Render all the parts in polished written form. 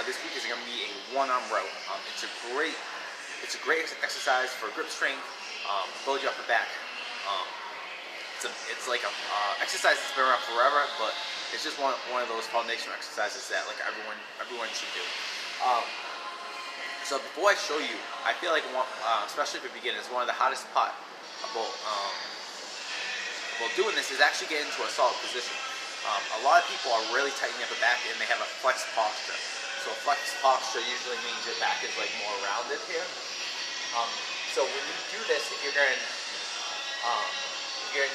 this week is going to be a one-arm row. It's a great exercise for grip strength, build you up the back. It's like a exercise that's been around forever, but it's just one of those foundational exercises that like everyone should do. So before I show you, I feel like especially for beginners, one of the hardest part about doing this is actually getting into a solid position. A lot of people are really tightening up the back and they have a flexed posture. So flexed posture usually means your back is like more rounded here. So when you do this, if you're going to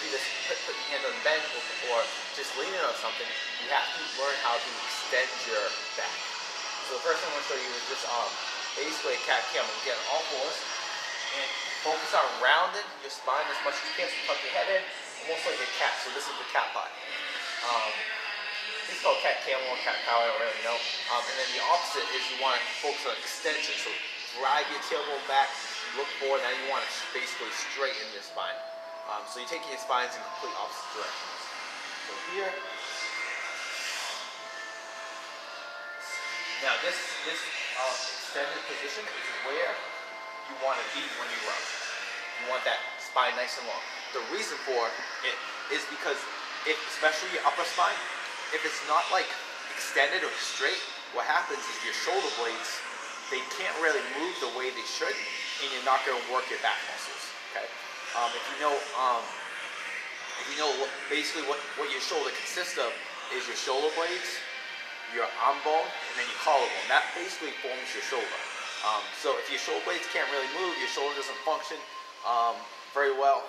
do this, put your hand on the bench or just leaning on something, you have to learn how to extend your back. So the first thing I'm going to show you is just basically a cat camel. Get on all fours and focus on rounding your spine as much as you can. So tuck your head in, almost like a cat. So this is the cat part. It's called cat camel or cat cow, I don't really know. And then the opposite is you want to focus on extension. So drive your tailbone back, look forward. Now you want to basically straighten your spine. So you're taking your spines in complete opposite directions. So here. Now this extended position is where you want to be when you run. You want that spine nice and long. The reason for it is because especially your upper spine, if it's not like extended or straight, what happens is your shoulder blades, they can't really move the way they should, and you're not going to work your back muscles. Okay. If you know basically what your shoulder consists of is your shoulder blades, your arm bone, and then your collarbone. That basically forms your shoulder. So if your shoulder blades can't really move, your shoulder doesn't function very well,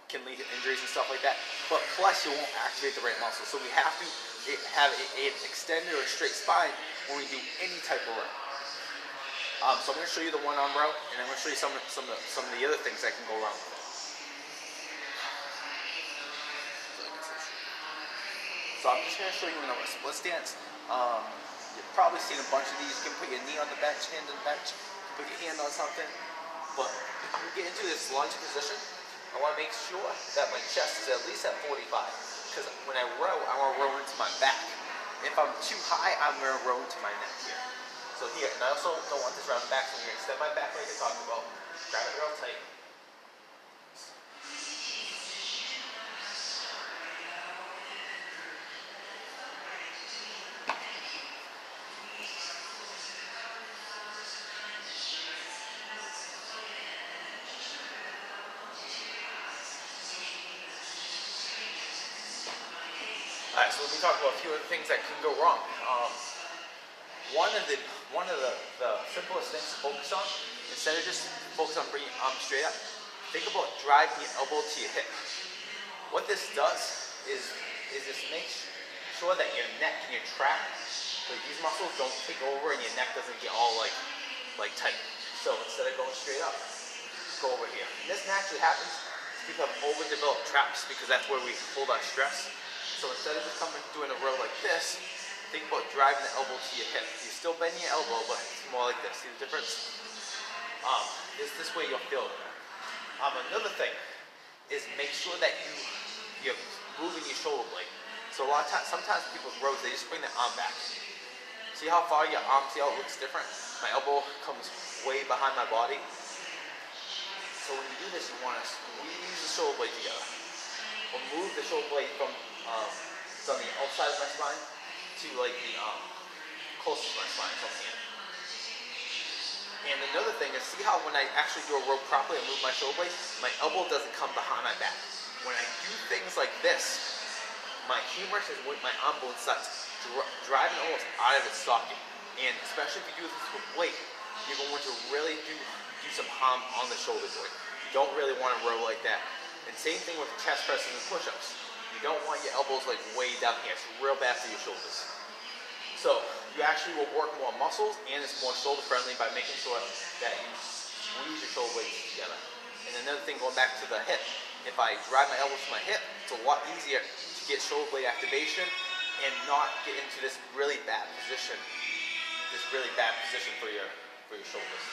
can lead to injuries and stuff like that. But plus, you won't activate the right muscles. So we have to have an extended or a straight spine when we do any type of run. So I'm going to show you the one-arm row, and I'm going to show you some of the other things that can go wrong with it. So I'm just going to show you in a split stance. You've probably seen a bunch of these. You can put your knee on the bench, hand on the bench, put your hand on something. But if you get into this lunge position, I want to make sure that my chest is at least at 45. Because when I row, I want to row into my back. If I'm too high, I'm going to row into my neck here. So here, and I also don't want this around the back, so I'm going to extend my back like I talked about. Grab it real tight. Alright, so let me talk about a few of the things that can go wrong. One of the simplest things to focus on, instead of just focus on bringing your arm straight up, think about driving your elbow to your hip. What this does is just make sure that your neck and your trap, like these muscles don't take over and your neck doesn't get all like tight. So instead of going straight up, go over here. And this naturally happens. People have overdeveloped traps because that's where we hold our stress. So instead of just doing a row like this, think about driving the elbow to your hip. You're still bending your elbow, but it's more like this. See the difference? This way you'll feel it. Another thing is make sure that you're moving your shoulder blade. So a lot of times, sometimes people's rows, they just bring their arm back. See how far your arm, see how it looks different? My elbow comes way behind my body. So when you do this, you want to squeeze the shoulder blade together. Or move the shoulder blade from it's on the outside of my spine to like the closest to my spine, from here. And another thing is, see how when I actually do a row properly and move my shoulder blade, my elbow doesn't come behind my back. When I do things like this, my humerus is with my arm bone starts driving almost out of its socket. And especially if you do this with weight, you're going to really do some harm on the shoulder blade. You don't really want to row like that. And same thing with chest presses and push-ups. You don't want your elbows like way down here. It's real bad for your shoulders. So you actually will work more muscles and it's more shoulder friendly by making sure that you squeeze your shoulder blades together. And another thing, going back to the hip, if I drive my elbows to my hip, it's a lot easier to get shoulder blade activation and not get into this really bad position. For your shoulders.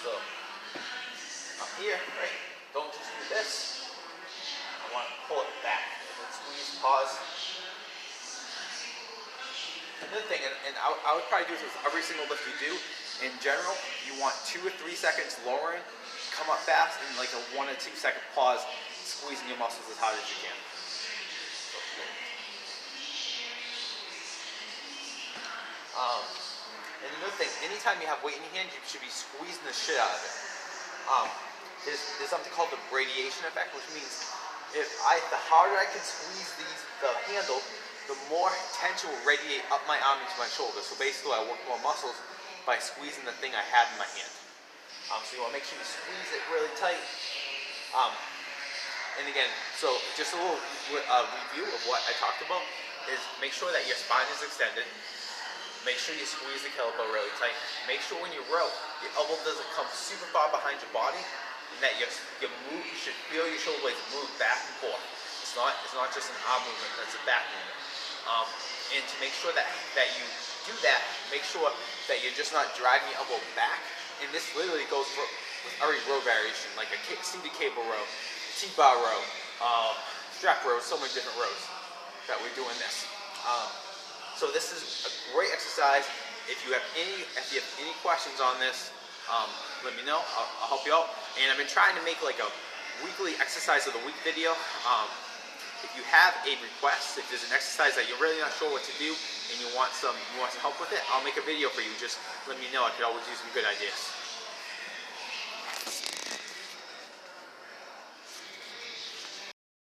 So up here, right? Don't just do this. I want to pull it back. Let's squeeze, pause. Another thing, and I would probably do this with every single lift you do. In general, you want 2 or 3 seconds lowering, come up fast, and like a 1 or 2 second pause, squeezing your muscles as hard as you can. And another thing, anytime you have weight in your hand, you should be squeezing the shit out of it. There's something called the radiation effect, which means the harder I can squeeze the handle, the more tension will radiate up my arm into my shoulder. So basically, I work more muscles by squeezing the thing I have in my hand. So you want to make sure you squeeze it really tight. And again, so just a little review of what I talked about is make sure that your spine is extended. Make sure you squeeze the kettlebell really tight. Make sure when you row, your elbow doesn't come super far behind your body, and that you should feel your shoulder blades move back and forth. It's not just an arm movement, that's a back movement. And to make sure that you do that, make sure that you're just not driving your elbow back. And this literally goes with every row variation, like a seated cable row, T-bar row, strap row, so many different rows that we do in this. So this is a great exercise. If you have any questions on this, let me know. I'll help you out. And I've been trying to make like a weekly exercise of the week video. If you have a request, if there's an exercise that you're really not sure what to do and you want some help with it, I'll make a video for you. Just let me know. I could always use some good ideas.